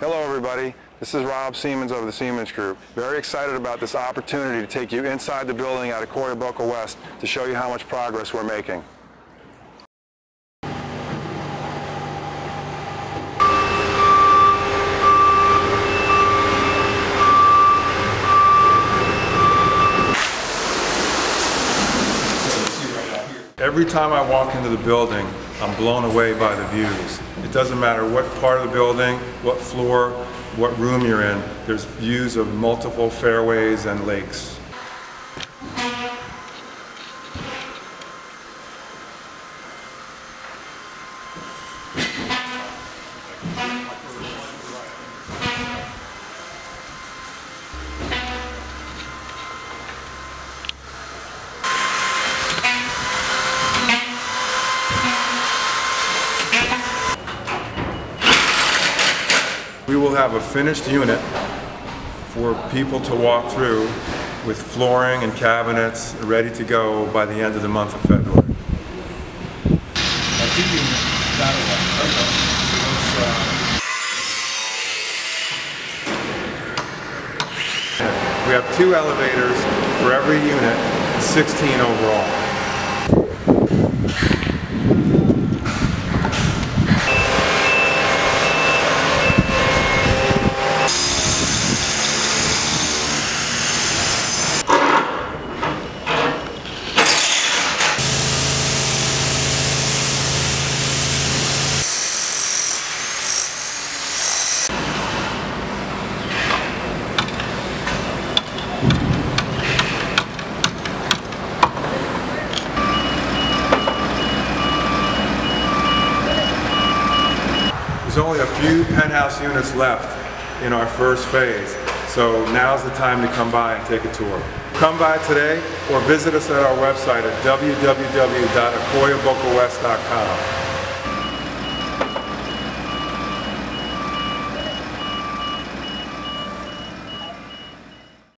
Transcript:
Hello everybody, this is Rob Siemens of the Siemens Group. Very excited about this opportunity to take you inside the building at Akoya, Boca West to show you how much progress we're making. Every time I walk into the building, I'm blown away by the views. It doesn't matter what part of the building, what floor, what room you're in, there's views of multiple fairways and lakes. We will have a finished unit for people to walk through with flooring and cabinets ready to go by the end of the month of February. We have 2 elevators for every unit, 16 overall. There's only a few penthouse units left in our first phase, so now's the time to come by and take a tour. Come by today or visit us at our website at www.akoyabocawest.com.